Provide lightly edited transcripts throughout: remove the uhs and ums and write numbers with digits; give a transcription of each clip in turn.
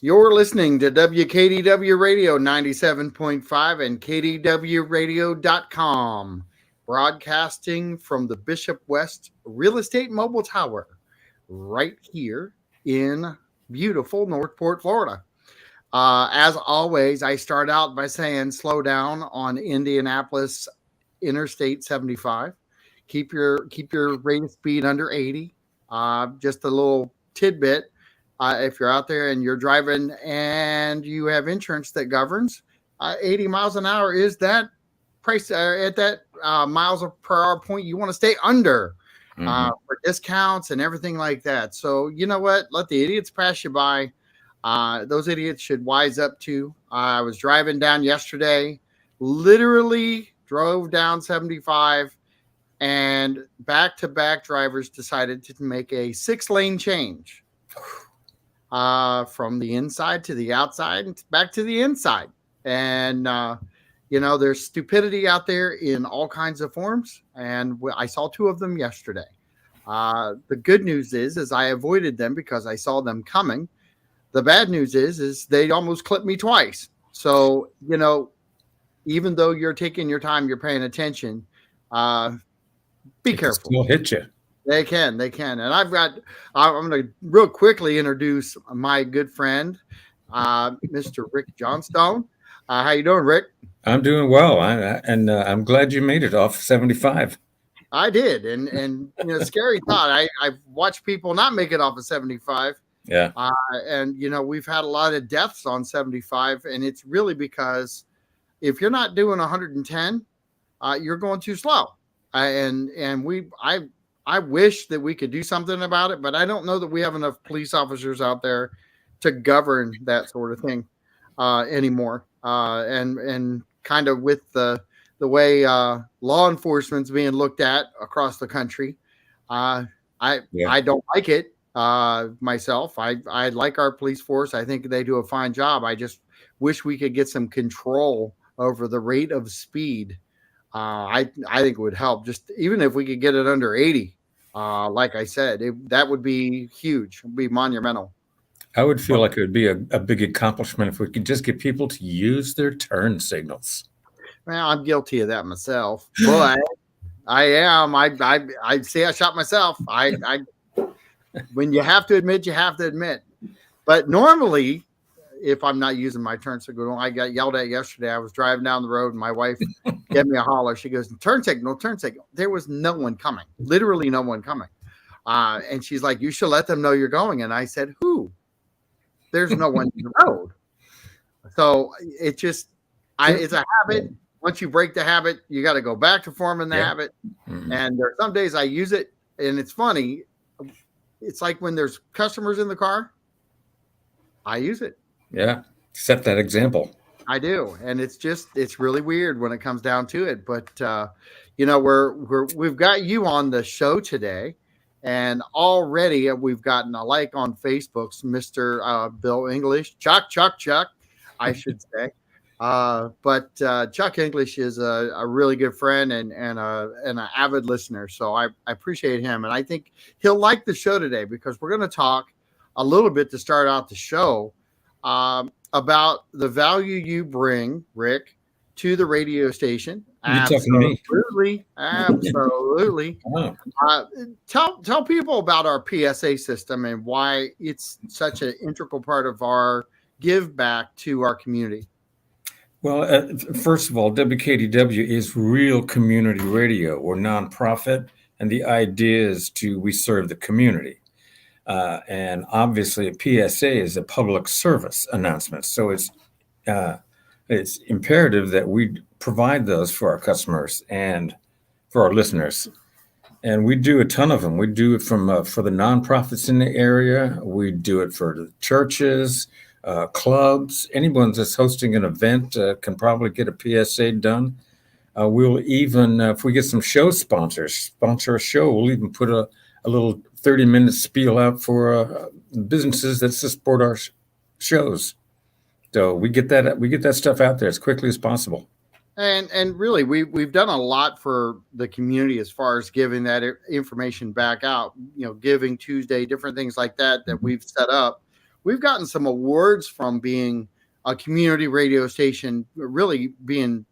You're listening to WKDW Radio 97.5 and KDWRadio.com, broadcasting from the Bishop West Real Estate Mobile Tower right here in beautiful Northport, Florida. As always, I start out by saying slow down on Indianapolis Interstate 75. Keep your rate of speed under 80. Just a little tidbit. If you're out there and you're driving and you have insurance that governs, 80 miles an hour is that price at that miles per hour point you want to stay under for discounts and everything like that. So you know what? Let the idiots pass you by. Those idiots should wise up too. I was driving down yesterday, literally drove down 75, and back-to-back drivers decided to make a 6-lane change from the inside to the outside and back to the inside. And, there's stupidity out there in all kinds of forms. And I saw 2 of them yesterday. The good news is I avoided them because I saw them coming. The bad news is they almost clipped me twice. So, even though you're taking your time, you're paying attention, be careful. Still hit you. They can. And I'm going to real quickly introduce my good friend, Mr. Rick Johnstone. How you doing, Rick? I'm doing well. I'm glad you made it off 75. I did. And scary thought. I've watched people not make it off of 75. Yeah. And we've had a lot of deaths on 75, and it's really because if you're not doing 110, you're going too slow. I wish that we could do something about it, but I don't know that we have enough police officers out there to govern that sort of thing anymore. And kind of with the way law enforcement's being looked at across the country, I don't like it myself. I like our police force. I think they do a fine job. I just wish we could get some control over the rate of speed. I think it would help, just even if we could get it under 80. Like I said, that would be huge. It would be monumental. I would feel like it would be a big accomplishment if we could just get people to use their turn signals. Well, I'm guilty of that myself, but I am. I say I shot myself. When you have to admit, you have to admit. But normally, if I'm not using my turn signal, I got yelled at yesterday. I was driving down the road and my wife gave me a holler. She goes, turn signal. There was no one coming, literally no one coming. And she's like, you should let them know you're going. And I said, who? There's no one in the road. So it's a habit. Once you break the habit, you got to go back to forming the habit. Mm-hmm. And there are some days I use it, and it's funny. It's like when there's customers in the car, I use it. Yeah. Set that example. I do. And it's really weird when it comes down to it. But, we've got you on the show today, and already we've gotten a like on Facebook's Mr. Bill English, Chuck, I should say. But Chuck English is a really good friend and an avid listener. So I appreciate him. And I think he'll like the show today because we're going to talk a little bit to start out the show about the value you bring, Rick, to the radio station. Absolutely. Oh. Tell people about our PSA system and why it's such an integral part of our give back to our community. Well, first of all, WKDW is real community radio. We're nonprofit, and the idea is we serve the community. And obviously, a PSA is a public service announcement. So it's imperative that we provide those for our customers and for our listeners. And we do a ton of them. We do it for the nonprofits in the area. We do it for the churches, clubs. Anyone that's hosting an event can probably get a PSA done. We'll even, if we get some show sponsors, sponsor a show, we'll even put a little 30-minute spiel out for businesses that support our shows. So we get that stuff out there as quickly as possible. And really, we've done a lot for the community as far as giving that information back out. Giving Tuesday, different things like that we've set up. we've gotten some awards from being a community radio station, really being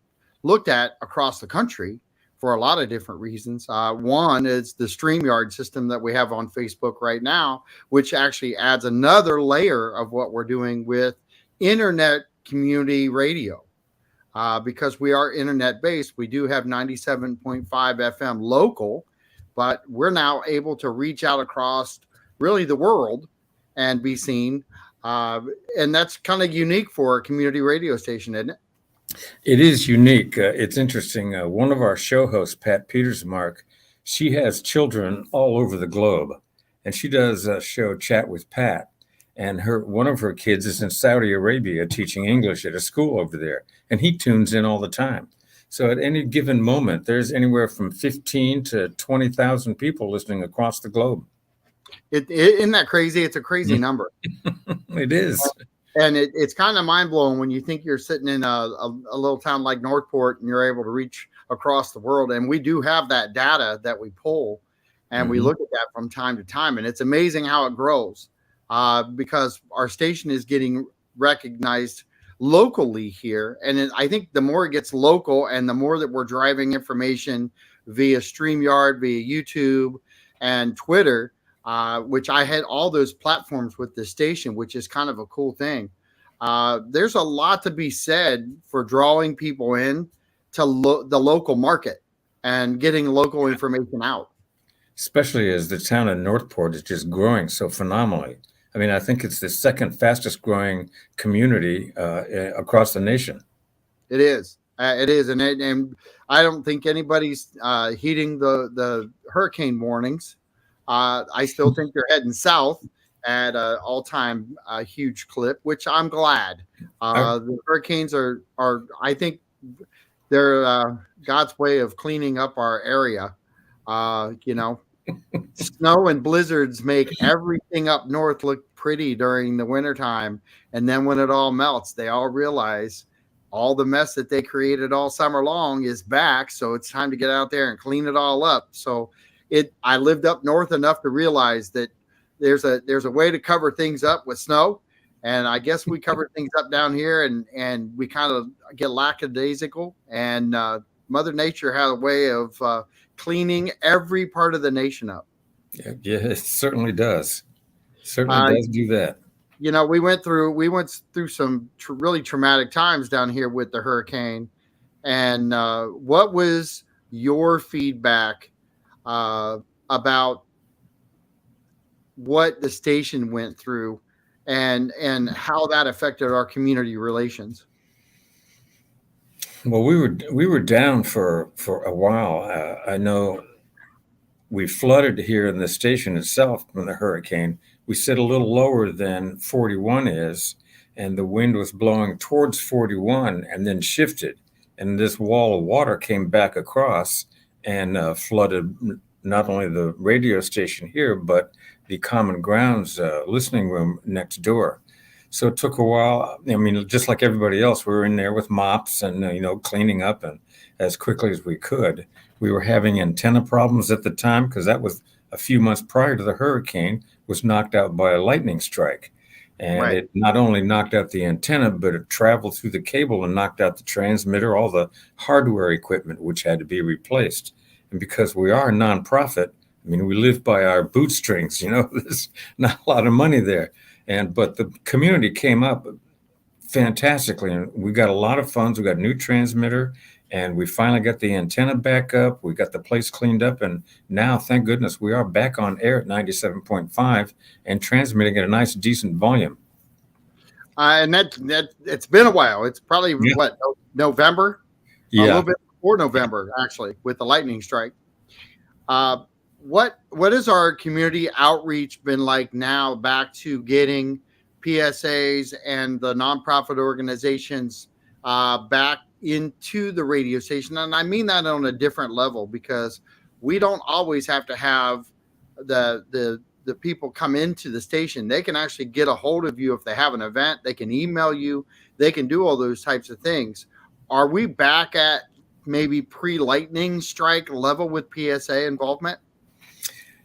looked at across the country for a lot of different reasons. One is the StreamYard system that we have on Facebook right now, which actually adds another layer of what we're doing with internet community radio. Because we are internet based, we do have 97.5 FM local, but we're now able to reach out across really the world and be seen. Uh, and that's kind of unique for a community radio station, isn't it? It is unique. It's interesting. One of our show hosts, Pat Petersmark, she has children all over the globe, and she does a show Chat with Pat. And one of her kids is in Saudi Arabia teaching English at a school over there, and he tunes in all the time. So at any given moment, there's anywhere from 15 to 20,000 people listening across the globe. Isn't that crazy? It's a crazy number. It is. And it's kind of mind blowing when you think you're sitting in a little town like Northport and you're able to reach across the world. And we do have that data that we pull, and we look at that from time to time. And it's amazing how it grows because our station is getting recognized locally here. And I think the more it gets local and the more that we're driving information via StreamYard, via YouTube and Twitter, which I had all those platforms with the station, which is kind of a cool thing. There's a lot to be said for drawing people in to the local market and getting local information out. Especially as the town of Northport is just growing so phenomenally. I mean, I think it's the second fastest growing community across the nation. It is. It is. And I don't think anybody's heeding the hurricane warnings. I still think they're heading south at an all-time huge clip, which I'm glad. The hurricanes are I think they're God's way of cleaning up our area. Snow and blizzards make everything up north look pretty during the wintertime. And then when it all melts, they all realize all the mess that they created all summer long is back. So it's time to get out there and clean it all up. So I lived up north enough to realize that there's a way to cover things up with snow. And I guess we covered things up down here and we kind of get lackadaisical, and Mother Nature had a way of cleaning every part of the nation up. Yeah, it certainly does. Certainly does do that. We went through some really traumatic times down here with the hurricane. And what was your feedback about what the station went through and how that affected our community relations? Well, we were down for a while. I know we flooded here in the station itself from the hurricane. We sit a little lower than 41 is, and the wind was blowing towards 41 and then shifted. And this wall of water came back across and flooded not only the radio station here, but the Common Grounds listening room next door. So it took a while. I mean, just like everybody else, we were in there with mops and, cleaning up and as quickly as we could. We were having antenna problems at the time because that was a few months prior to the hurricane, was knocked out by a lightning strike. And Right. It not only knocked out the antenna, but it traveled through the cable and knocked out the transmitter, all the hardware equipment, which had to be replaced. And because we are a nonprofit, I mean, we live by our bootstrings, there's not a lot of money there. But the community came up fantastically, and we got a lot of funds. We got a new transmitter, and we finally got the antenna back up. We got the place cleaned up, and now, thank goodness, we are back on air at 97.5 and transmitting at a nice, decent volume. And that it's been a while. It's probably November? Yeah. A little bit before November, actually, with the lightning strike. What has our community outreach been like now back to getting PSAs and the nonprofit organizations back into the radio station? And I mean that on a different level, because we don't always have to have the people come into the station. They can actually get a hold of you if they have an event. They can email you. They can do all those types of things. Are we back at maybe pre-lightning strike level with PSA involvement?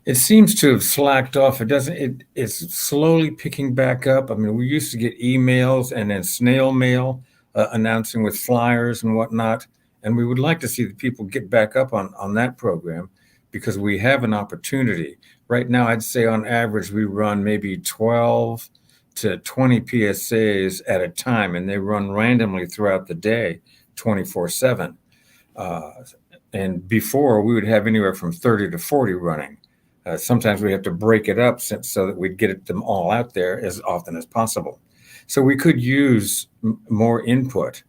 It seems to have slacked off. It doesn't. It's slowly picking back up. I mean, we used to get emails and then snail mail announcing with flyers and whatnot, and we would like to see the people get back up on that program because we have an opportunity right now. I'd say on average we run maybe 12 to 20 PSAs at a time, and they run randomly throughout the day, 24/7. Uh, and before we would have anywhere from 30 to 40 running. Sometimes we have to break it up so that we'd get them all out there as often as possible. So we could use more input.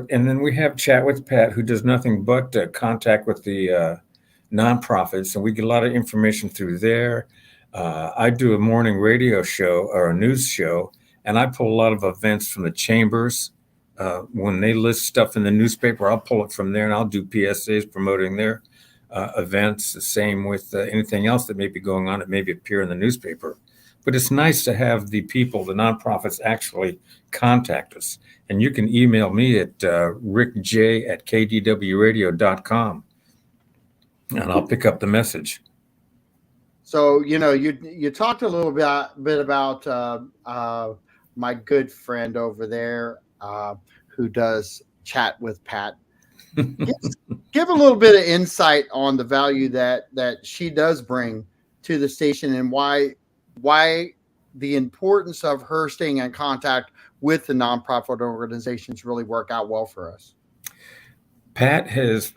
And then we have Chat with Pat, who does nothing but contact with the nonprofits, and we get a lot of information through there. I do a morning radio show or a news show, and I pull a lot of events from the chambers. When they list stuff in the newspaper, I'll pull it from there, and I'll do PSAs promoting their events. The same with anything else that may be going on. It maybe appear in the newspaper. But it's nice to have the people, the nonprofits, actually contact us. And you can email me at rickj@kdwradio.com, and I'll pick up the message. So you talked a little bit about my good friend over there who does Chat with Pat. Give a little bit of insight on the value that she does bring to the station and why the importance of her staying in contact with the nonprofit organizations really work out well for us. Pat has,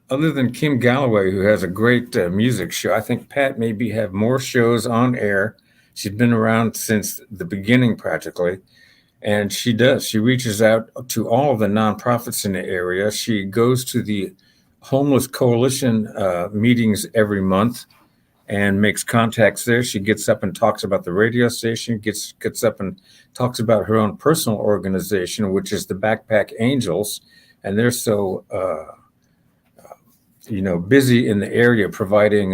other than Kim Galloway, who has a great music show, I think Pat maybe have more shows on air. She's been around since the beginning practically. And she does. She reaches out to all of the nonprofits in the area. She goes to the Homeless Coalition meetings every month and makes contacts there. She gets up and talks about the radio station, gets up and talks about her own personal organization, which is the Backpack Angels. And they're so, busy in the area providing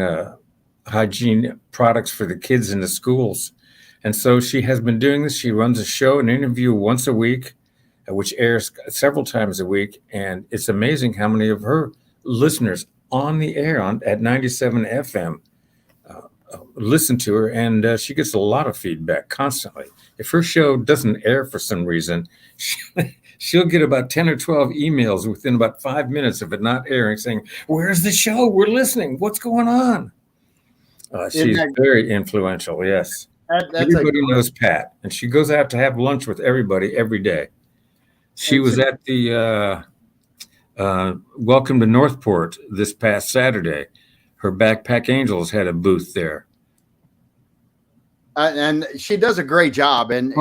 hygiene products for the kids in the schools. And so she has been doing this. She runs a show, an interview once a week, which airs several times a week. And it's amazing how many of her listeners on the air at 97 FM listen to her. And she gets a lot of feedback constantly. If her show doesn't air for some reason, she'll get about 10 or 12 emails within about 5 minutes of it not airing saying, "Where's the show? We're listening. What's going on?" She's very influential, yes. Everybody knows Pat, and she goes out to have lunch with everybody every day. She was at the Welcome to Northport this past Saturday. Her Backpack Angels had a booth there. And she does a great job. And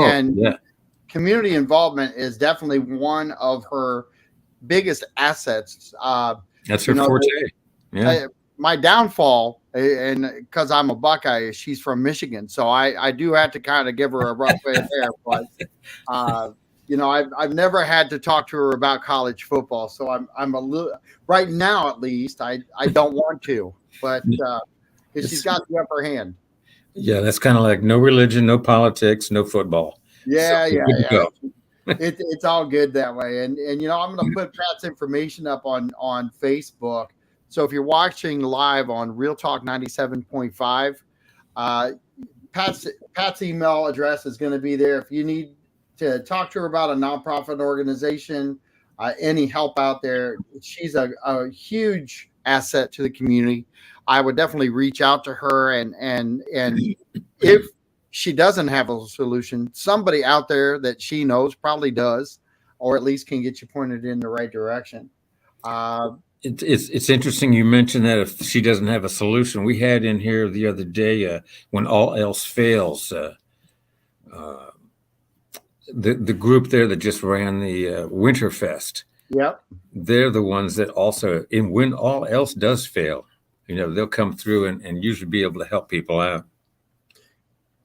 community involvement is definitely one of her biggest assets. That's her forte. My downfall, and because I'm a Buckeye, she's from Michigan, so I do have to kind of give her a rough way there. But I've never had to talk to her about college football, so I'm a little right now, at least. I don't want to, but she's got the upper hand. Yeah, that's kind of like no religion, no politics, no football. Yeah. It's all good that way. And I'm going to put Pat's information up on Facebook. So if you're watching live on Real Talk 97.5, Pat's email address is going to be there. If you need to talk to her about a nonprofit organization, any help out there, she's a huge asset to the community. I would definitely reach out to her, and if she doesn't have a solution, somebody out there that she knows probably does, or at least can get you pointed in the right direction. It's interesting you mentioned that if she doesn't have a solution. We had in here the other day when all else fails, the group there that just ran the Winterfest. Yep, they're the ones that also, when all else does fail, they'll come through and usually be able to help people out.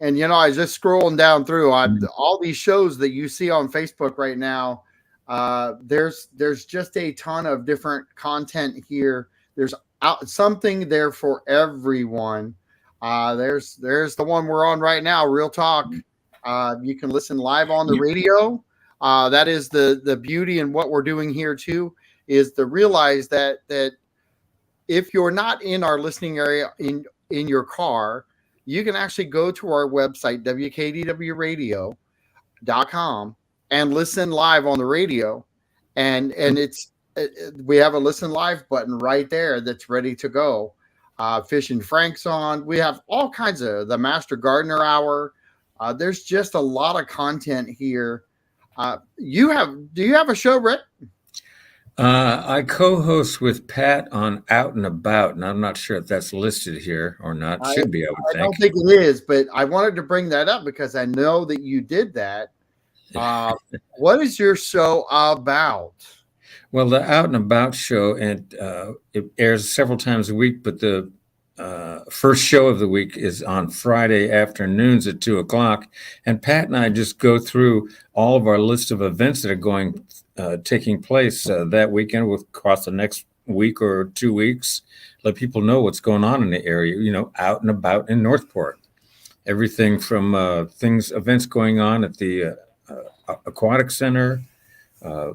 And I was just scrolling down through all these shows that you see on Facebook right now. There's just a ton of different content here. There's something there for everyone. There's the one we're on right now, Real Talk. You can listen live on the radio. That is the beauty, and what we're doing here too is to realize that if you're not in our listening area in your car, you can actually go to our website, WKDWradio.com, and listen live on the radio. And we have a listen live button right there that's ready to go. Fish and Frank's on. We have all kinds of the Master Gardener Hour. There's just a lot of content here. Do you have a show, Rick? I co-host with Pat on Out and About, and I'm not sure if that's listed here or not. I, Should be, I would I don't think. think it is, but I wanted to bring that up because I know that you did that. Uh, what is your show about? Well, the Out and About show, and it airs several times a week, but the first show of the week is on Friday afternoons at 2 o'clock. And Pat and I just go through all of our list of events that are taking place that weekend across the next week or 2 weeks. Let people know what's going on in the area, out and about in Northport. Everything from events going on at the Aquatic Center.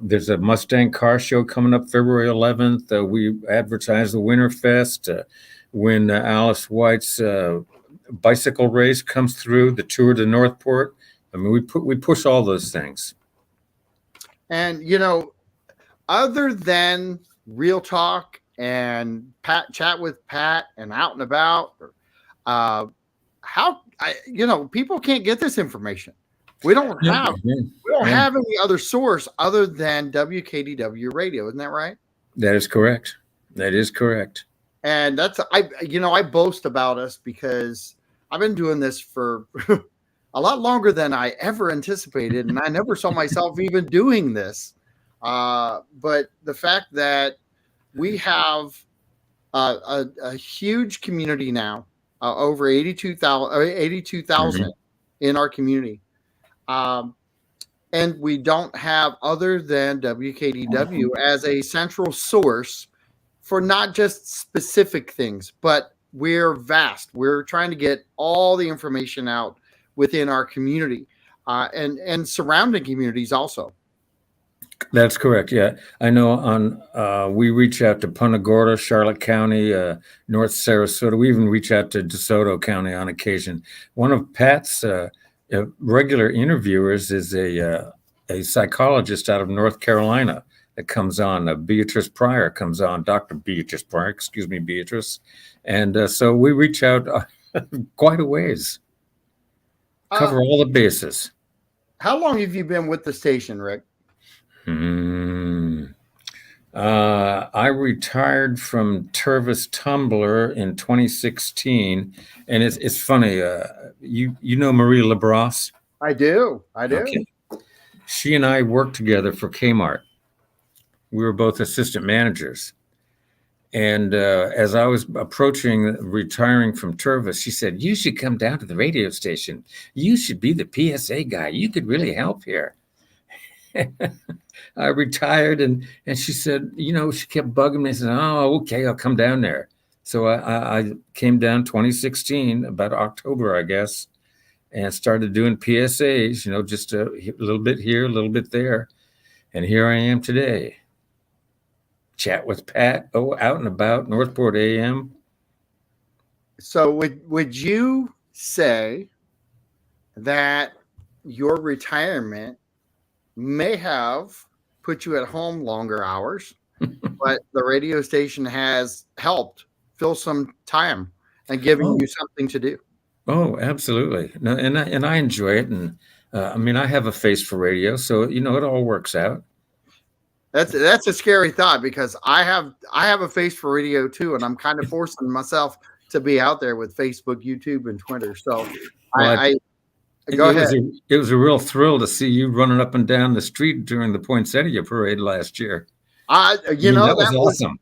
There's a Mustang car show coming up February 11th. We advertise the Winterfest. When Alice White's bicycle race comes through, the tour to Northport. I mean, we push all those things. And other than Real Talk and Chat with Pat and Out and About, people can't get this information. We don't have any other source other than WKDW radio. Isn't that right? That is correct. That is correct. And I boast about us because I've been doing this for a lot longer than I ever anticipated, and I never saw myself even doing this. But the fact that we have a huge community now, over 82,000 in our community. And we don't have other than WKDW as a central source for not just specific things, but we're vast. We're trying to get all the information out within our community and surrounding communities also. That's correct. Yeah, I know. We reach out to Punta Gorda, Charlotte County, North Sarasota. We even reach out to DeSoto County on occasion. One of Pat's regular interviewers is a psychologist out of North Carolina that comes on. Beatrice Pryor comes on. Dr. Beatrice Pryor, excuse me, Beatrice. And so we reach out quite a ways. Cover all the bases. How long have you been with the station, Rick? I retired from Tervis Tumbler in 2016, and it's funny. You know Marie Labrosse? I do. Okay. She and I worked together for Kmart. We were both assistant managers. And as I was approaching retiring from Tervis, she said, "You should come down to the radio station. You should be the PSA guy. You could really help here." I retired, and she said, she kept bugging me. I said, "Oh, okay, I'll come down there." So I came down 2016, about October, I guess, and started doing PSAs, just a little bit here, a little bit there. And here I am today. Chat with Pat, Out and About, Northport AM. So would you say that your retirement may have put you at home longer hours, but the radio station has helped fill some time and giving you something to do? Oh, absolutely. No, and I enjoy it. And I have a face for radio, so it all works out. That's a scary thought because I have a face for radio too, and I'm kind of forcing myself to be out there with Facebook, YouTube, and Twitter. So go ahead. It was a real thrill to see you running up and down the street during the Poinsettia Parade last year. That was awesome.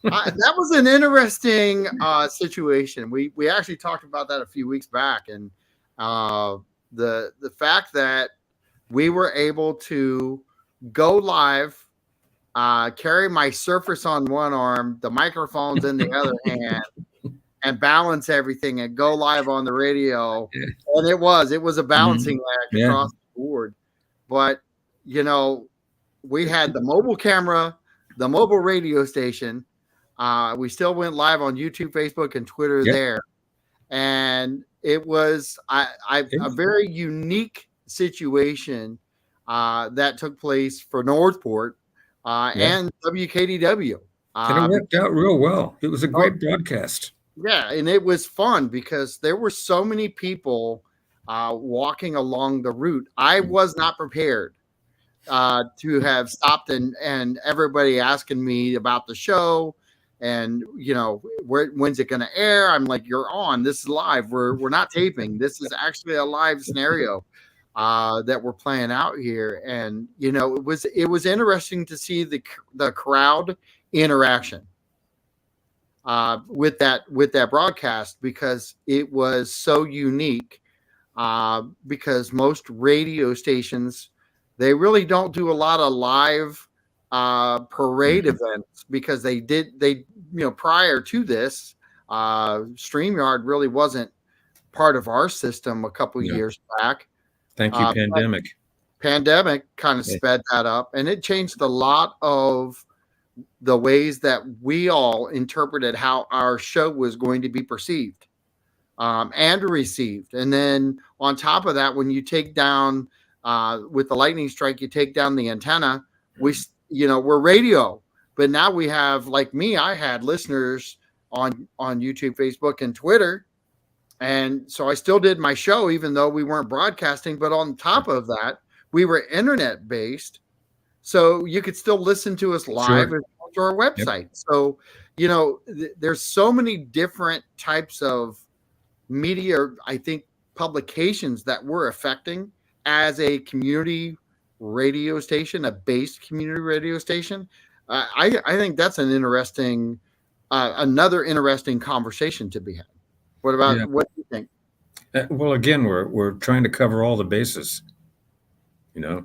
That was an interesting situation. We actually talked about that a few weeks back, and the fact that we were able to go live, carry my Surface on one arm, the microphones in the other hand, and balance everything and go live on the radio. Yeah. And it was a balancing act across the board. But, we had the mobile camera, the mobile radio station, We still went live on YouTube, Facebook, and Twitter Yep. there, and it was a very unique situation that took place for Northport Yeah. and WKDW. And it Because, worked out real well. It was a oh, great broadcast. yeah, and it was fun because there were so many people walking along the route. I was not prepared to have stopped and everybody asking me about the show and when's it going to air. I'm like, you're on, this is live, we're not taping, this is actually a live scenario that we're playing out here. And it was interesting to see the crowd interaction with that broadcast because it was so unique, because most radio stations, they really don't do a lot of live parade Mhm. events because prior to this, StreamYard really wasn't part of our system a couple Yeah. years back. Thank you, But pandemic. pandemic kind of Yeah. sped that up, and it changed a lot of the ways that we all interpreted how our show was going to be perceived and received. And then on top of that, when you take down with the lightning strike, you take down the antenna. We're radio, but now we have, like me, I had listeners on YouTube, Facebook, and Twitter, and so I still did my show even though we weren't broadcasting. But on top of that, we were internet based, so you could still listen to us live Sure. and go to our Yep. website. So there's so many different types of media, I think, publications that we're affecting as a community radio station, a based community radio station. I think that's another interesting conversation to be had. Yeah. What do you think? Well, again, we're trying to cover all the bases, you know.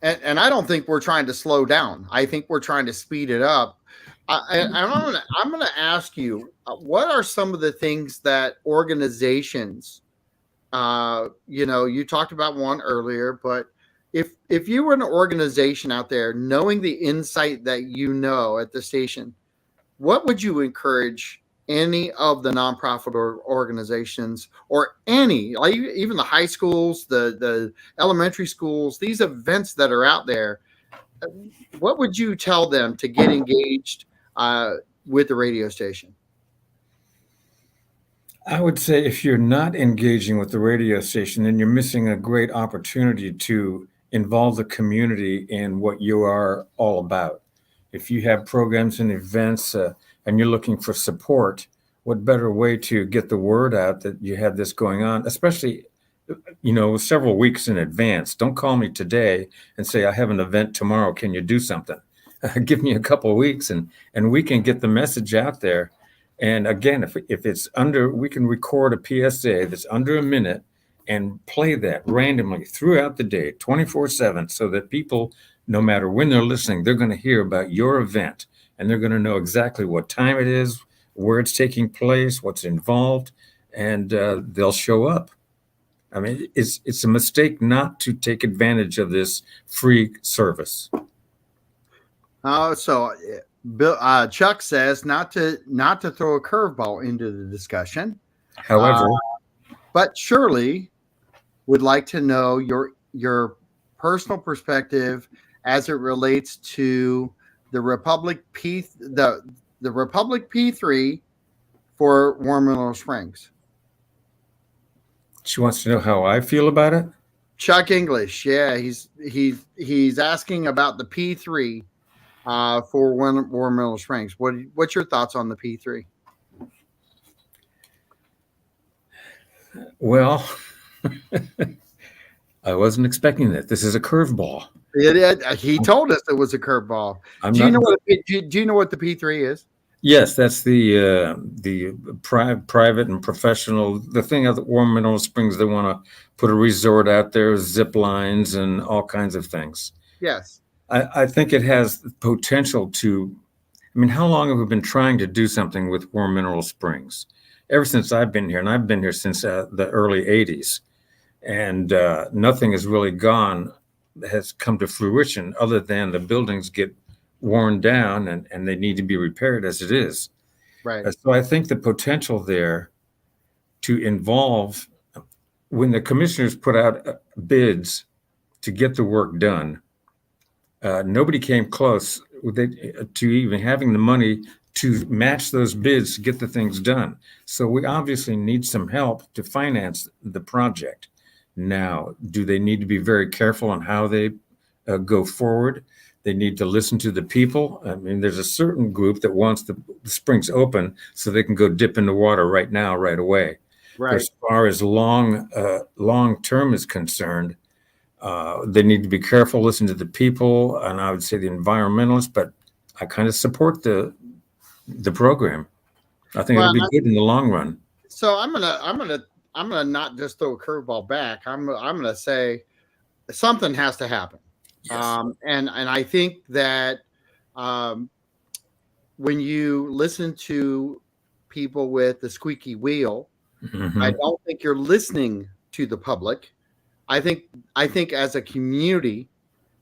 And I don't think we're trying to slow down. I think we're trying to speed it up. I'm gonna ask you, what are some of the things that organizations, you talked about one earlier, but if you were an organization out there, knowing the insight that at the station, what would you encourage any of the nonprofit organizations, or any, like even the high schools, the elementary schools, these events that are out there, what would you tell them to get engaged uh, with the radio station? I would say if you're not engaging with the radio station, then you're missing a great opportunity to involve the community in what you are all about. If you have programs and events and you're looking for support, what better way to get the word out that you have this going on, especially, several weeks in advance. Don't call me today and say, I have an event tomorrow. Can you do something? Give me a couple of weeks and we can get the message out there. And again, if it's under, we can record a PSA that's under a minute and play that randomly throughout the day, 24/7, so that people, no matter when they're listening, they're going to hear about your event and they're going to know exactly what time it is, where it's taking place, what's involved, and they'll show up. I mean, it's a mistake not to take advantage of this free service. So Chuck says not to throw a curveball into the discussion, uh, However, but Shirley would like to know your personal perspective as it relates to the Republic P3 for Warm Mineral Springs. she wants to know how I feel about it. Chuck English, yeah, he's asking about the P3 for Warm Mineral Springs. What's your thoughts on the P3? Well, I wasn't expecting that. This is a curveball. He told us it was a curveball. I'm Do you not. know what the P3 is? Yes, that's the private and professional. The thing at the Warm Mineral Springs, they want to put a resort out there, zip lines, and all kinds of things. Yes. I think it has potential to. I mean, how long have we been trying to do something with Warm Mineral Springs? Ever since I've been here, and I've been here since the early '80s, and nothing has really has come to fruition other than the buildings get worn down and they need to be repaired as it is. Right. So I think the potential there to involve, when the commissioners put out bids to get the work done, nobody came close to even having the money to match those bids to get the things done. So we obviously need some help to finance the project. Now, do they need to be very careful on how they go forward? They need to listen to the people. I mean, there's a certain group that wants the springs open so they can go dip in the water right now, right away. But Right. as far as long term is concerned, they need to be careful, listen to the people, and I would say the environmentalists. But I kind of support the program. I think it'll Well, be good in the long run. so I'm gonna not just throw a curveball back. I'm gonna say something has to happen. Yes. And I think that um, when you listen to people with the squeaky wheel, I Hmm. don't think you're listening to the public. I think I think as a community,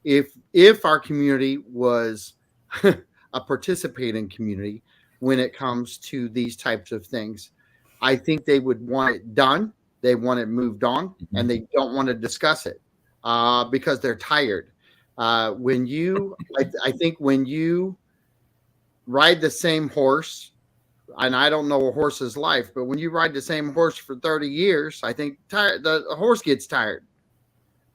if our community was a participating community when it comes to these types of things, I think they would want it done. They want it moved on, and they don't want to discuss it because they're tired. I think when you ride the same horse, and I don't know a horse's life, but when you ride the same horse for 30 years, I think the horse gets tired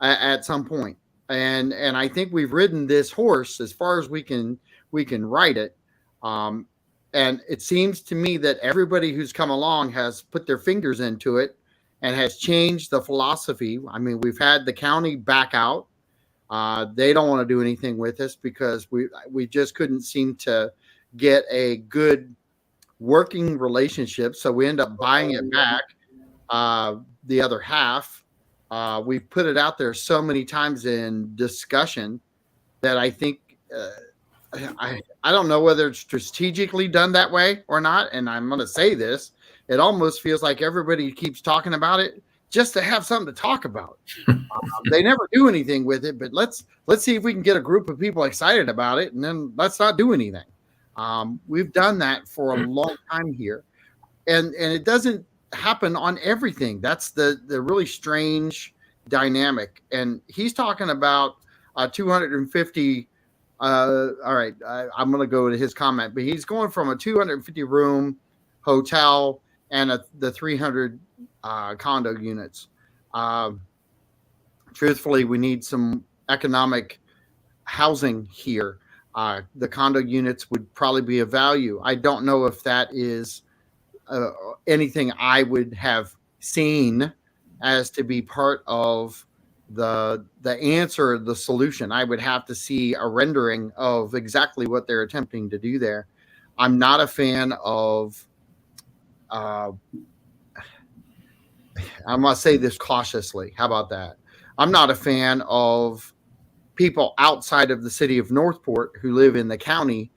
at some point. And I think we've ridden this horse as far as we can ride it. Um, and it seems to me that everybody who's come along has put their fingers into it and has changed the philosophy. I mean, we've had the county back out. They don't want to do anything with us because we just couldn't seem to get a good working relationship. So we end up buying it back, uh, the other half. We've put it out there so many times in discussion that I think I don't know whether it's strategically done that way or not. And I'm going to say this: it almost feels like everybody keeps talking about it just to have something to talk about. They never do anything with it, but let's see if we can get a group of people excited about it, and then let's not do anything. We've done that for a long time here, and it doesn't happen on everything. That's the really strange dynamic. And he's talking about 250. All right, I'm going to go to his comment, but he's going from a 250 room hotel and the 300 condo units. Um, Truthfully, we need some economic housing here. The condo units would probably be of value. I don't know if that is uh, anything I would have seen as to be part of the answer, the solution. I would have to see a rendering of exactly what they're attempting to do there. I'm not a fan of. Uh, I must say this cautiously. How about that? I'm not a fan of people outside of the city of Northport who live in the county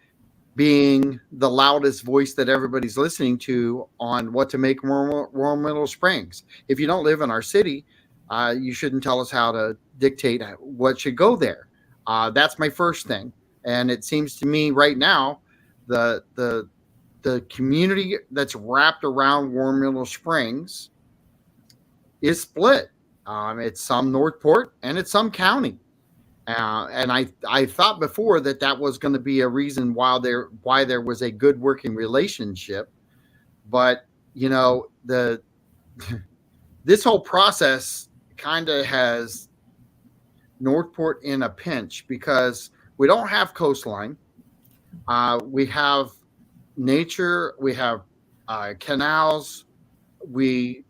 being the loudest voice that everybody's listening to on what to make Warm Middle Springs. If you don't live in our city, you shouldn't tell us how to dictate what should go there. That's my first thing. And it seems to me right now, the the the community that's wrapped around Warm Middle Springs is split. It's some Northport and it's some county. And I thought before that that was going to be a reason why there was a good working relationship, but the this whole process kind of has Northport in a pinch because we don't have coastline. We have nature. We have canals. We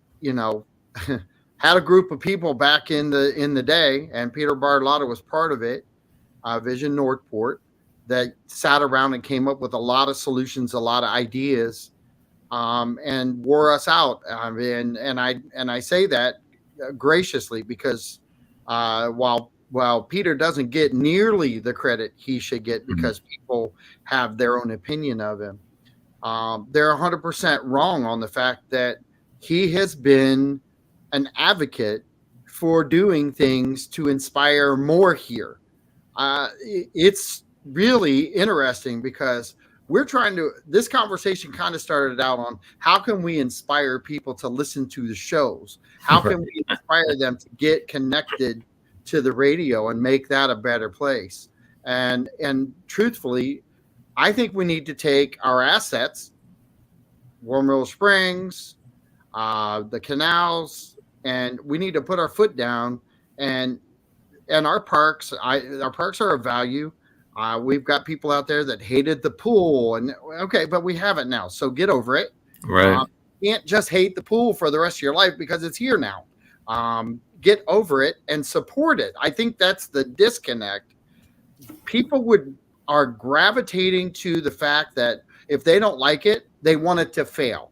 had a group of people back in the day, and Peter Bartolotta was part of it, Vision Northport, that sat around and came up with a lot of solutions, a lot of ideas, and wore us out. And I say that graciously because while Peter doesn't get nearly the credit he should get because people have their own opinion of him, they're 100% wrong on the fact that he has been an advocate for doing things to inspire more here. It's really interesting because we're trying to, this conversation kind of started out on how can we inspire people to listen to the shows? How Right. can we inspire them to get connected to the radio and make that a better place? And truthfully, I think we need to take our assets, Warm River Springs, the canals, and we need to put our foot down and our parks. Our parks are of value. We've got people out there that hated the pool, and okay, but we have it now, so get over it. Right. You can't just hate the pool for the rest of your life because it's here now. Get over it and support it. I think that's the disconnect. People would are gravitating to the fact that if they don't like it, they want it to fail.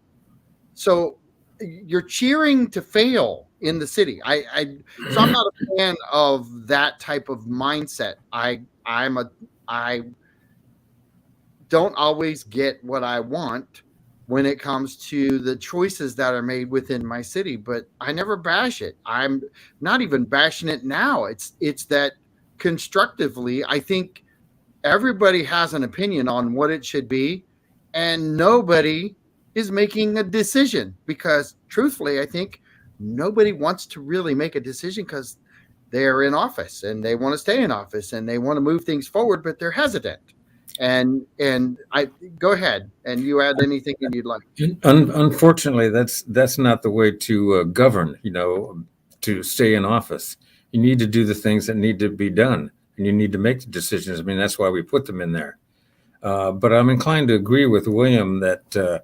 So you're cheering to fail in the city. So I'm not a fan of that type of mindset. I don't always get what I want when it comes to the choices that are made within my city, but I never bash it. I'm not even bashing it now. It's that constructively, I think everybody has an opinion on what it should be, and nobody is making a decision because, truthfully, I think nobody wants to really make a decision because they're in office and they want to stay in office and they want to move things forward, but they're hesitant. And I go ahead and you add anything that you'd like. Unfortunately, that's not the way to govern. To stay in office, you need to do the things that need to be done, and you need to make the decisions. I mean, that's why we put them in there. But I'm inclined to agree with William that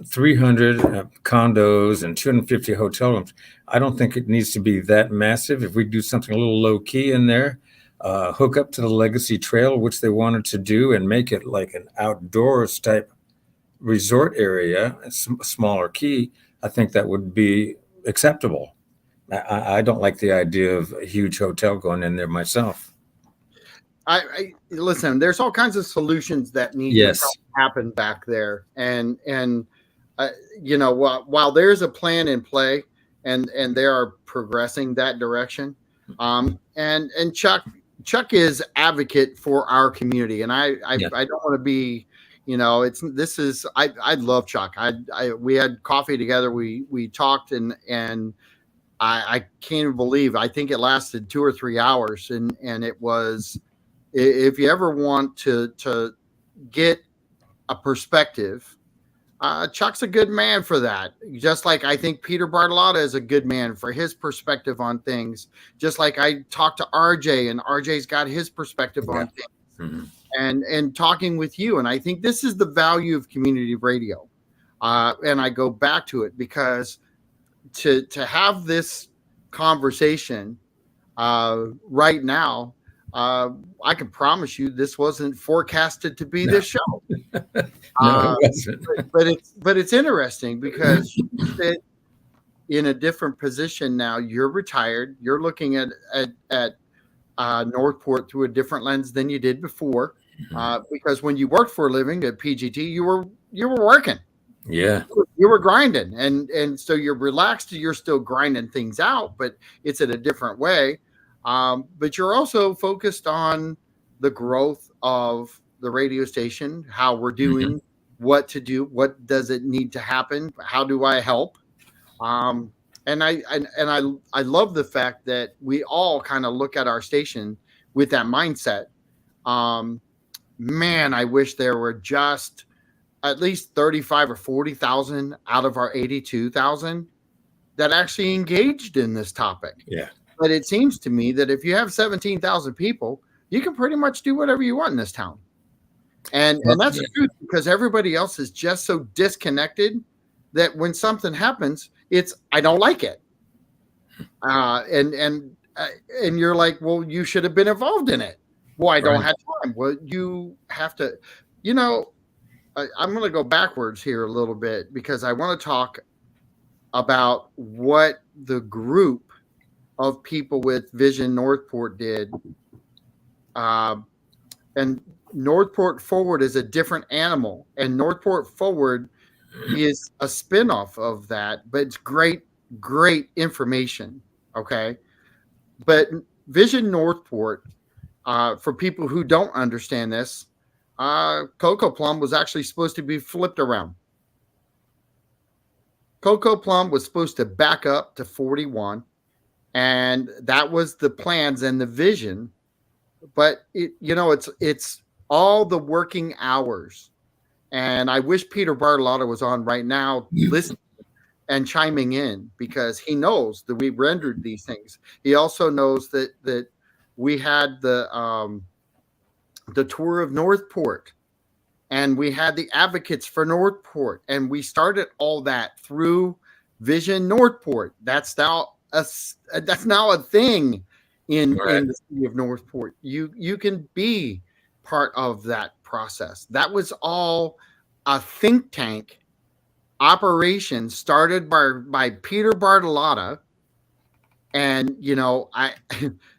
300 condos and 250 hotel rooms. I don't think it needs to be that massive. If we do something a little low key in there, hook up to the Legacy Trail, which they wanted to do, and make it like an outdoors type resort area, smaller key, I think that would be acceptable. I don't like the idea of a huge hotel going in there myself. I listen. There's all kinds of solutions that need to Yes. happen back there, and uh, while there's a plan in play, and they are progressing that direction, and Chuck is advocate for our community, and Yeah. I don't want to be, it's this is I love Chuck. We had coffee together. We talked and I can't even believe. I think it lasted 2 or 3 hours, and it was, if you ever want to get a perspective, Chuck's a good man for that. Just like I think Peter Bartolotta is a good man for his perspective on things. Just like I talked to RJ, and RJ's got his perspective Yeah. on things, Mhm. and talking with you. And I think this is the value of community radio. And I go back to it because to have this conversation right now, I can promise you this wasn't forecasted to be No, this show. no, it Uh, wasn't. but it's interesting because you sit in a different position now. You're retired. You're looking at Northport through a different lens than you did before. Because when you worked for a living at PGT, you were working, Yeah. you were grinding, and so you're relaxed. You're still grinding things out, but it's in a different way. But you're also focused on the growth of the radio station, how we're Mhm. doing, what to do, what does it need to happen, how do I help? Um, and I love the fact that we all kind of look at our station with that mindset. Um, Man, I wish there were just at least 35 or 40,000 out of our 82,000 that actually engaged in this topic. Yeah. But it seems to me that if you have 17,000 people, you can pretty much do whatever you want in this town. And Well, that's yeah. the truth because everybody else is just so disconnected that when something happens, it's I don't like it. Uh, and and uh, and you're like, well, you should have been involved in it. Well, I don't Right. have time. Well, you have to, you know. I'm going to go backwards here a little bit because I want to talk about what the group of people with Vision Northport did. Uh, and Northport Forward is a different animal, and Northport Forward is a spinoff of that, but it's great, great information. Okay. But Vision Northport For people who don't understand this, Coco Plum was actually supposed to be flipped around. Coco Plum was supposed to back up to 41, and that was the plans and the vision. But it's all the working hours. And I wish Peter Bartolotta was on right now, listening and chiming in, because he knows that we rendered these things. He also knows that we had the tour of Northport, and we had the advocates for Northport, and we started all that through Vision Northport. That's now a thing Right. in the city of Northport. You can be part of that process. That was all a think tank operation started by Peter Bartolotta. And I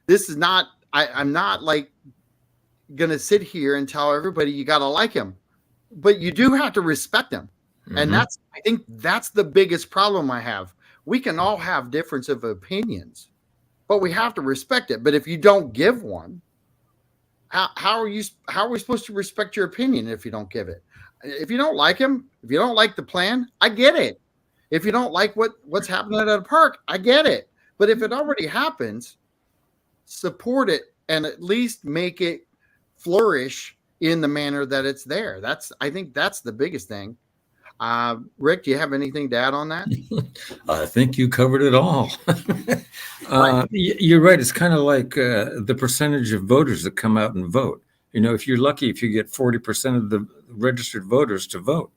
this is not I'm not like gonna sit here and tell everybody you gotta like him, but you do have to respect him. And Hmm. I think that's the biggest problem I have. We can all have difference of opinions, but we have to respect it. But if you don't give one, how are we supposed to respect your opinion if you don't give it? If you don't like him, if you don't like the plan, I get it. If you don't like what's happening at a park, I get it. But if it already happens, support it and at least make it flourish in the manner that it's there. I think that's the biggest thing. Rick, do you have anything to add on that? I think you covered it all. Right. You're right. It's kind of like the percentage of voters that come out and vote. If you're lucky, if you get 40% of the registered voters to vote,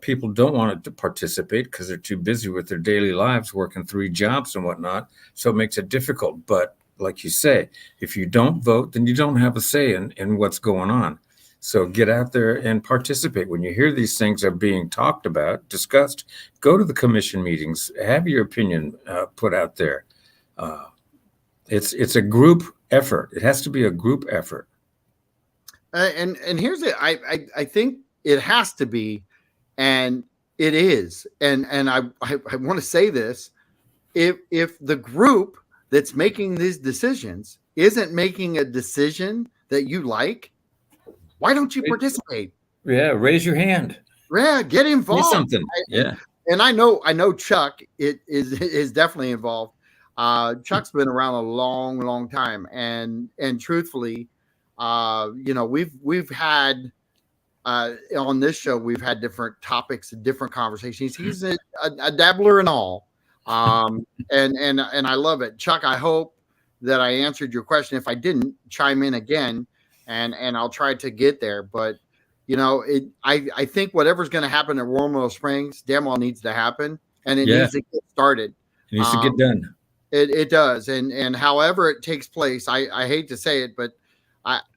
people don't want to participate because they're too busy with their daily lives, working 3 jobs and whatnot. So it makes it difficult. But like you say, if you don't vote, then you don't have a say in what's going on. So get out there and participate. When you hear these things are being talked about, discussed, go to the commission meetings, have your opinion put out there. Uh, it's a group effort. It has to be a group effort. And here's it. I think it has to be, and it is. And I want to say this: if the group that's making these decisions isn't making a decision that you like, why don't you participate? Yeah, raise your hand. Yeah, get Say involved. something. And, Yeah. and I know Chuck is definitely involved. Chuck's been around a long, long time, and truthfully, we've had on this show we've had different topics and different conversations. He's a dabbler in all, and I love it. Chuck, I hope that I answered your question. If I didn't, chime in again, and I'll try to get there. But I think whatever's going to happen at Warm Mill Springs, damn well needs to happen, and it Yeah. needs to get started. It needs to get Um, done. it does, and however it takes place, I hate to say it, but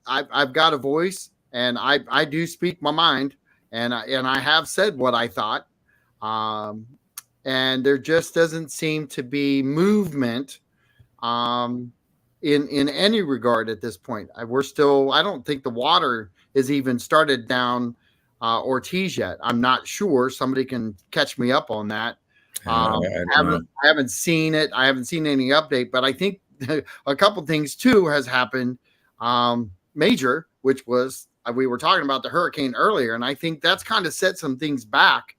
I've got a voice, and I do speak my mind, and I have said what I thought, um, and there just doesn't seem to be movement, um, in any regard at this point. We're still. I don't think the water is even started down Ortiz yet. I'm not sure. Somebody can catch me up on that. I don't know. I haven't seen it. I haven't seen any update, but I think a couple things too has happened. Major, which was we were talking about the hurricane earlier, and I think that's kind of set some things back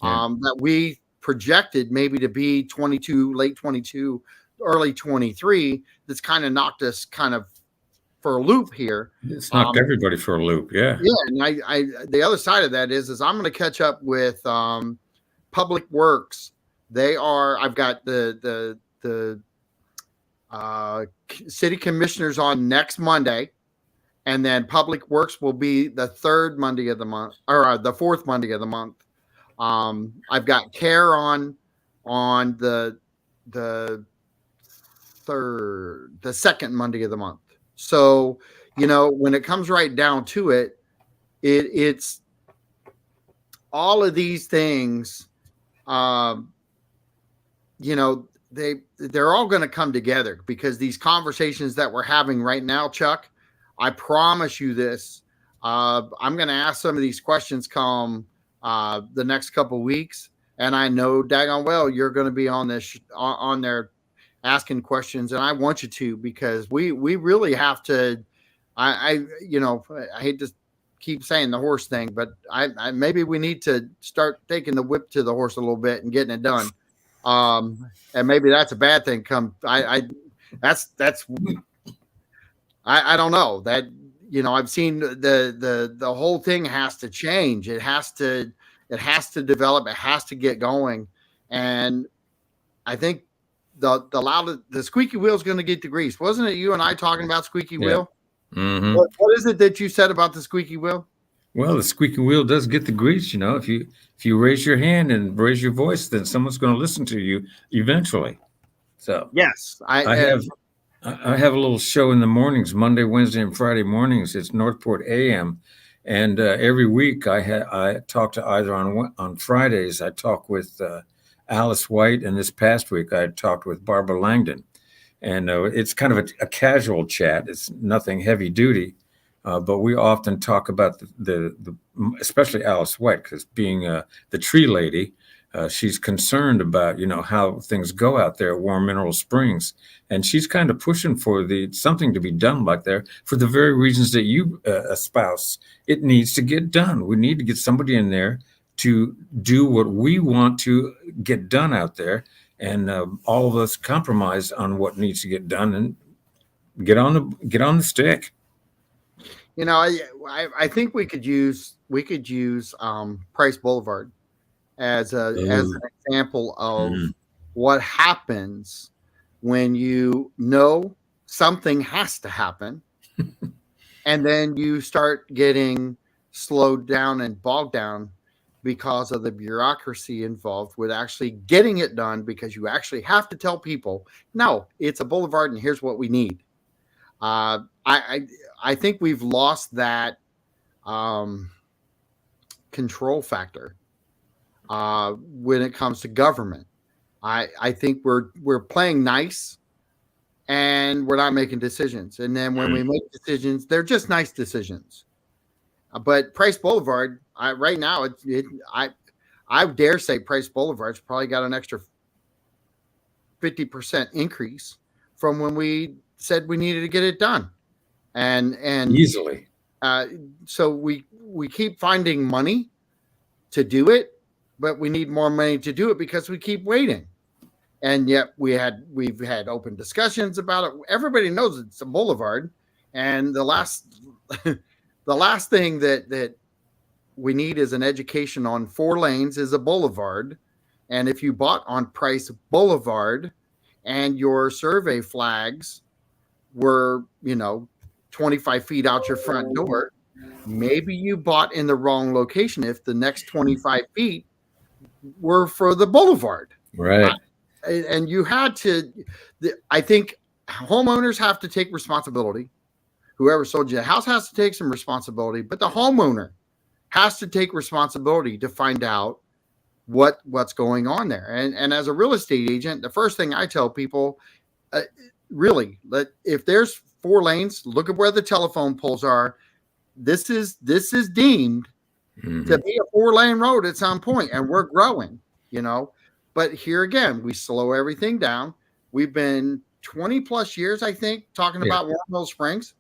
Yeah. that we projected maybe to be 22, late 22, early 23. That's kind of knocked us kind of for a loop here. It's knocked Um, everybody for a loop. Yeah. yeah, and the other side of that is I'm going to catch up with Public Works. I've got the city commissioners on next Monday, and then Public Works will be the third Monday of the month, or the fourth Monday of the month. I've got Care on the the second Monday of the month. So when it comes right down to it, it's all of these things. Um, they're all going to come together because these conversations that we're having right now, Chuck, I promise you this. I'm going to ask some of these questions come the next couple of weeks, and I know daggone well you're going to be on this on there asking questions, and I want you to, because we really have to. I hate to keep saying the horse thing, but I maybe we need to start taking the whip to the horse a little bit and getting it done. And maybe that's a bad thing. That's I don't know that I've seen the whole thing has to change. It has to develop. It has to get going, and I think the squeaky wheel is going to get the grease. Wasn't it you and I talking about squeaky Yeah. wheel? Hmm. What is it that you said about the squeaky wheel? Well, the squeaky wheel does get the grease. If you raise your hand and raise your voice, then someone's going to listen to you eventually. So Yes, I have I have a little show in the mornings, Monday, Wednesday, and Friday mornings. It's Northport AM, and every week I talk to either on Fridays I talk with Alice White, and this past week I talked with Barbara Langdon, and it's kind of a casual chat. It's nothing heavy duty, but we often talk about the especially Alice White, because being the tree lady, she's concerned about how things go out there at Warm Mineral Springs, and she's kind of pushing for the something to be done back there for the very reasons that you espouse. It needs to get done. We need to get somebody in there to do what we want to get done out there, and all of us compromise on what needs to get done and get on the stick. I think we could use Price Boulevard as Ooh. an example of Mm. what happens when you know something has to happen, and then you start getting slowed down and bogged down because of the bureaucracy involved with actually getting it done, because you actually have to tell people, no, it's a boulevard and here's what we need. I think we've lost that um, control factor when it comes to government. I think we're playing nice and we're not making decisions. And then when we Mm. make decisions, they're just nice decisions. But Price Boulevard, right now, I dare say Price Boulevard's probably got an extra 50% increase from when we said we needed to get it done. And Easily. uh, so we keep finding money to do it, but we need more money to do it because we keep waiting. And yet we've had open discussions about it. Everybody knows it's a boulevard, and the last thing that we need is an education on 4 lanes is a boulevard. And if you bought on Price Boulevard and your survey flags were 25 feet out your front door, maybe you bought in the wrong location if the next 25 feet were for the boulevard. Right. And you had to, I think homeowners have to take responsibility. Whoever sold you the house has to take some responsibility, but the homeowner has to take responsibility to find out what's going on there. And as a real estate agent, the first thing I tell people, uh, really, if there's 4 lanes, look at where the telephone poles are. This is deemed to Hmm. be a 4 lane road at some point, and we're growing, you know. But here again, we slow everything down. We've been 20 plus years, I think, talking Yeah. about Warren Mill Springs.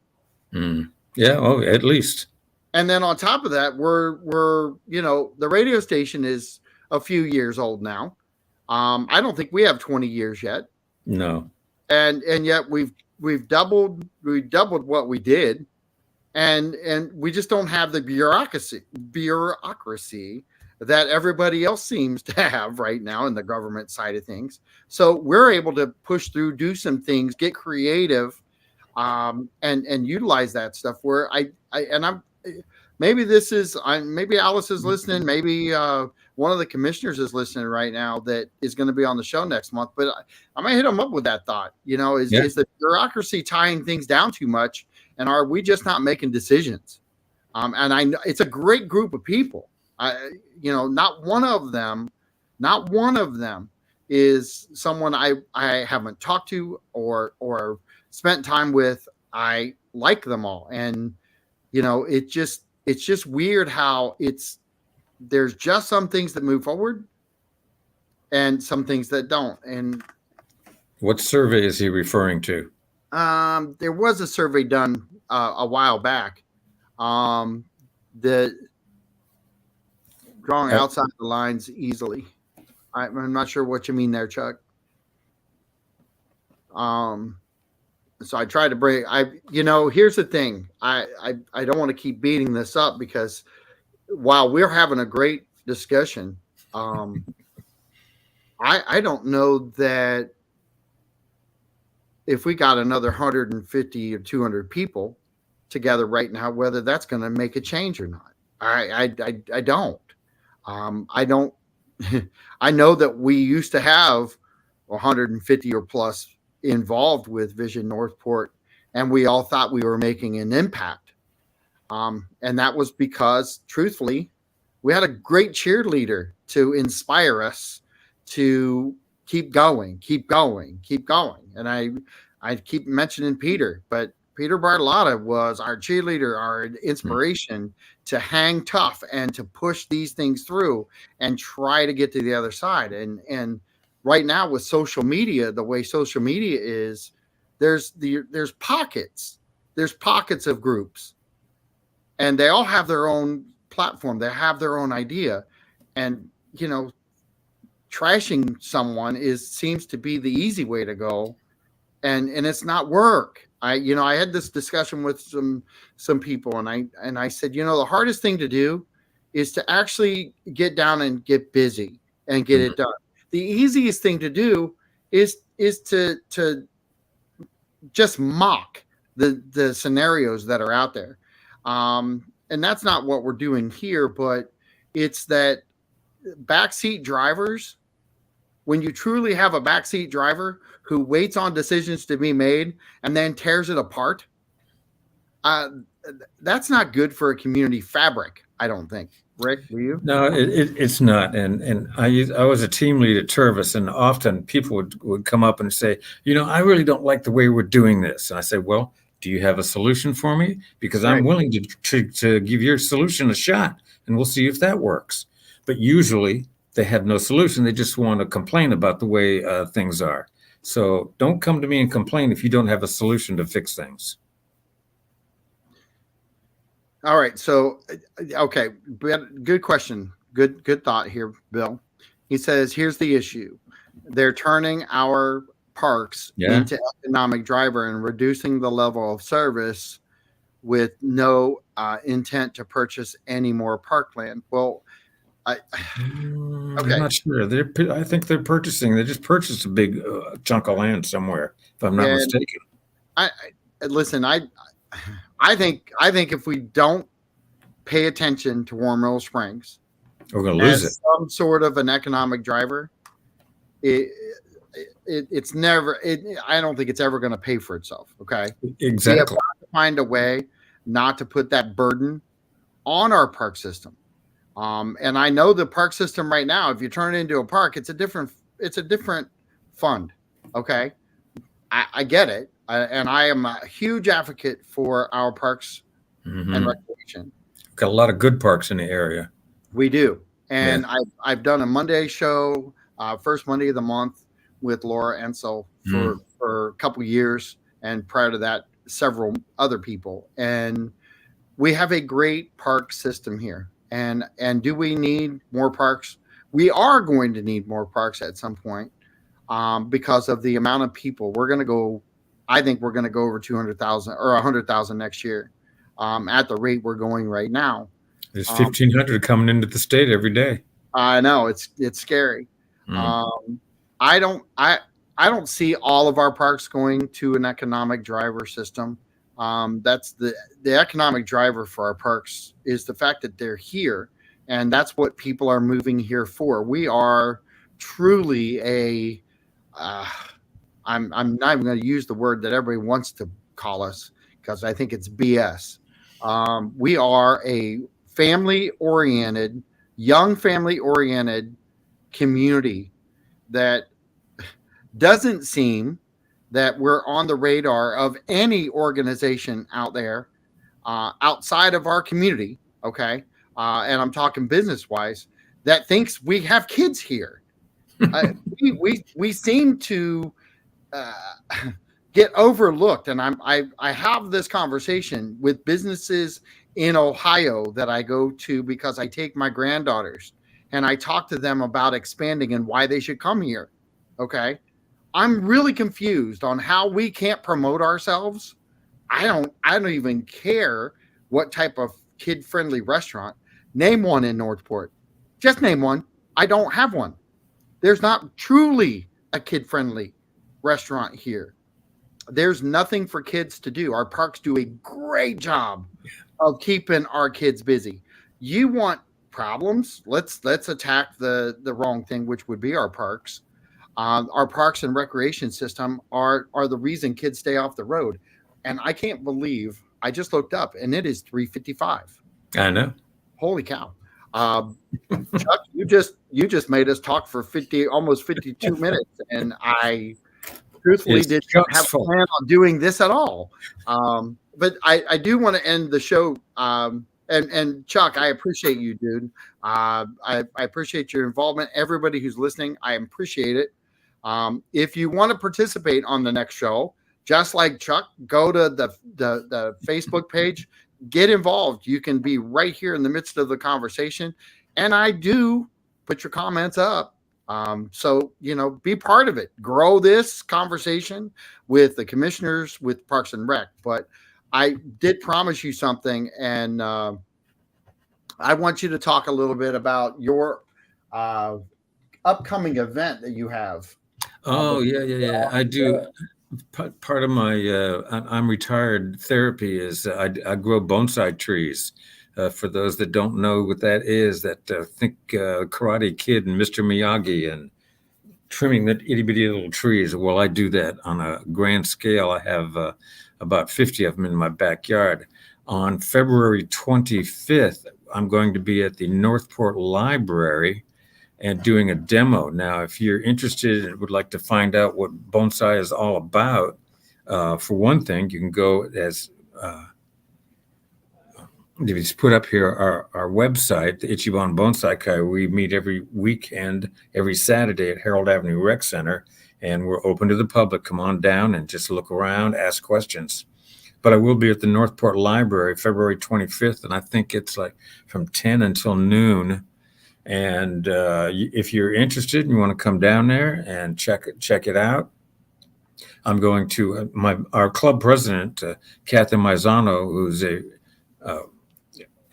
Mm. Yeah. Oh, at least. And then on top of that, we're the radio station is a few years old now. I don't think we have 20 years yet. No. And yet we doubled what we did, and we just don't have the bureaucracy that everybody else seems to have right now in the government side of things. So we're able to push through, do some things, get creative, and utilize that stuff. Where I'm maybe maybe Alice is listening, maybe one of the commissioners is listening right now that is going to be on the show next month. But I might hit them up with that thought. Is Yeah. is the bureaucracy tying things down too much, and are we just not making decisions? And I know it's a great group of people. Not one of them is someone I haven't talked to or spent time with. I like them all, and it's just weird how there's just some things that move forward and some things that don't. And What survey is he referring to? There was a survey done a while back. Um, the drawing Uh, outside the lines easily. I'm not sure what you mean there, Chuck. Um, so I tried to bring. Here's the thing. I don't want to keep beating this up because while we're having a great discussion, um, I don't know that if we got another 150 or 200 people together right now, whether that's going to make a change or not. I don't. I don't. I know that we used to have 150 or plus involved with Vision Northport, and we all thought we were making an impact. And that was because, truthfully, we had a great cheerleader to inspire us to keep going, keep going, keep going. And I keep mentioning Peter, but Peter Bartolotta was our cheerleader, our inspiration to hang tough and to push these things through and try to get to the other side. And right now with social media, the way social media is, there's pockets of groups, and they all have their own platform. They have their own idea, and trashing someone is seems to be the easy way to go, and it's not work. I had this discussion with some people, and I said, the hardest thing to do is to actually get down and get busy and get mhm. it done. The easiest thing to do is to just mock the scenarios that are out there. And that's not what we're doing here, but it's that backseat drivers, when you truly have a backseat driver who waits on decisions to be made and then tears it apart, uh, that's not good for a community fabric, I don't think. Rick, do you? No, it's not. And I was a team lead at Tervis, and often people would come up and say, I really don't like the way we're doing this. And I say, well, do you have a solution for me? Because I'm Right. willing to give your solution a shot, and we'll see if that works. But usually they have no solution. They just want to complain about the way things are. So don't come to me and complain if you don't have a solution to fix things. All right. So, okay, good question. Good thought here, Bill. He says, here's the issue. They're turning our parks Yeah. into economic driver and reducing the level of service with no intent to purchase any more parkland. Well, I I'm okay, not sure. I think they're purchasing. They just purchased a big chunk of land somewhere, if I'm not yeah. mistaken. Listen. I think if we don't pay attention to Warm Mill Springs We're going to lose it. as some sort of an economic driver, it, it's never. I don't think it's ever going to pay for itself. Okay, we have Exactly. got to find a way not to put that burden on our park system. And I know the park system right now, if you turn it into a park, it's a different fund. Okay, I get it, and I am a huge advocate for our parks and Hmm. recreation. Got a lot of good parks in the area. We do, Yeah. and I've done a Monday show, first Monday of the month with Laura Ensel Mm. for a couple years, and prior to that, several other people. And we have a great park system here. And do we need more parks? We are going to need more parks at some point, because of the amount of people. We're going to go. I think we're going to go over 200,000 or 100,000 next year, at the rate we're going right now. There's Um, 1,500 coming into the state every day. I know it's scary. Mm. Um, I don't I I don't see all of our parks going to an economic driver system. That's the economic driver for our parks is the fact that they're here, and that's what people are moving here for. We are truly a. Uh, I'm not even going to use the word that everybody wants to call us because I think it's BS. We are a family oriented, young family oriented community that doesn't seem that we're on the radar of any organization out there, outside of our community. Okay. And I'm talking business wise, that thinks we have kids here. Uh, we seem to uh, get overlooked. And I have this conversation with businesses in Ohio that I go to because I take my granddaughters and I talk to them about expanding and why they should come here. Okay. I'm really confused on how we can't promote ourselves. I don't even care what type of kid friendly restaurant. Name one in Northport. Just name one. I don't have one. There's not truly a kid friendly restaurant here. There's nothing for kids to do. Our parks do a great job of keeping our kids busy. You want problems? Let's attack the wrong thing, which would be our parks. Our parks and recreation system are the reason kids stay off the road. And I can't believe I just looked up and it is 3:55. I know. Holy cow! Uh, Chuck, you just made us talk for 50, almost 52 minutes, and I truthfully It's did not Chuck's have a fault. plan on doing this at all. But I do want to end the show. And Chuck, I appreciate you, dude. I appreciate your involvement. Everybody who's listening, I appreciate it. If you want to participate on the next show, just like Chuck, go to the Facebook page, get involved. You can be right here in the midst of the conversation. And I do put your comments up. So, be part of it. Grow this conversation with the commissioners, with Parks and Rec. But I did promise you something, and I want you to talk a little bit about your uh, upcoming event that you have. Oh, yeah. I do. Part of my I'm retired therapy is I grow bonsai trees. For those that don't know what that is, that think Karate Kid and Mr. Miyagi and trimming the itty bitty little trees. Well, I do that on a grand scale. I have about 50 of them in my backyard. On February 25th, I'm going to be at the Northport Library and doing a demo. Now, if you're interested and would like to find out what bonsai is all about, for one thing, you can go as you just put up here our website, the Ichiban Bonsai Kai. We meet every weekend, every Saturday at Harold Avenue Rec Center, and we're open to the public. Come on down and just look around, ask questions. But I will be at the Northport Library February 25th, and I think it's like from 10 until noon. And if you're interested and you want to come down there and check it out, I'm going to our club president, Kathy Maizano, who's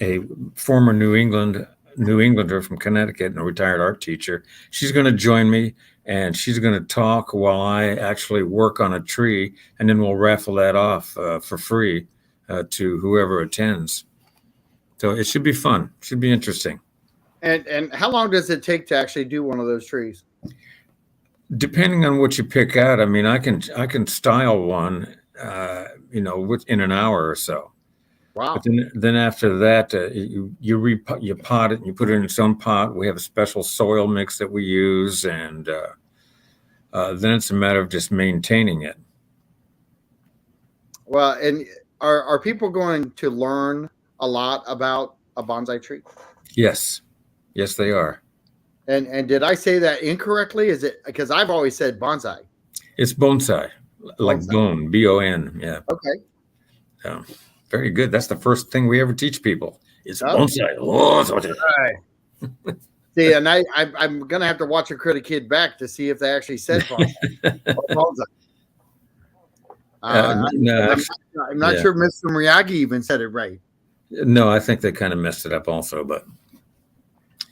a former New Englander from Connecticut and a retired art teacher. She's going to join me, and she's going to talk while I actually work on a tree, and then we'll raffle that off for free to whoever attends. So it should be fun. Should be interesting. And how long does it take to actually do one of those trees? Depending on what you pick out, I mean, I can style one, within an hour or so. Wow. But then after that, you pot it and you put it in its own pot. We have a special soil mix that we use, and then it's a matter of just maintaining it. Well, and are people going to learn a lot about a bonsai tree? Yes, they are. And did I say that incorrectly? Is it because I've always said bonsai? It's bonsai, like Bonsai. bone, BON. Yeah. Okay. Very good. That's the first thing we ever teach people. It's Oh. bonsai. Oh, Right. See, and I'm gonna have to watch a Critic Kid back to see if they actually said bonsai. Or bonsai. no, I'm not yeah. sure Mr. Miyagi even said it right. No, I think they kind of messed it up also, but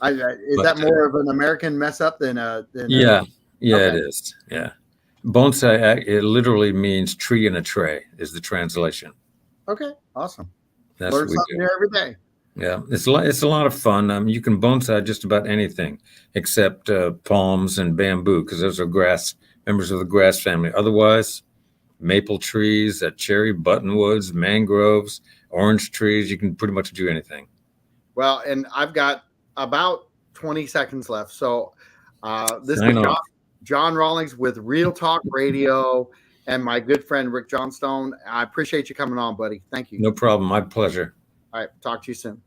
Is that more of an American mess up than yeah, okay. It is. Yeah. Bonsai, it literally means tree in a tray is the translation. Okay, awesome. That's Learn what we something do. new every day. Yeah, it's a lot of fun. You can bonsai just about anything except palms and bamboo, because those are members of the grass family. Otherwise, maple trees, cherry buttonwoods, mangroves, orange trees, you can pretty much do anything. Well, and I've got about 20 seconds left. So this Sign is off. John Rawlings with Real Talk Radio and my good friend Rick Johnstone. I appreciate you coming on, buddy. Thank you. No problem. My pleasure. All right. Talk to you soon.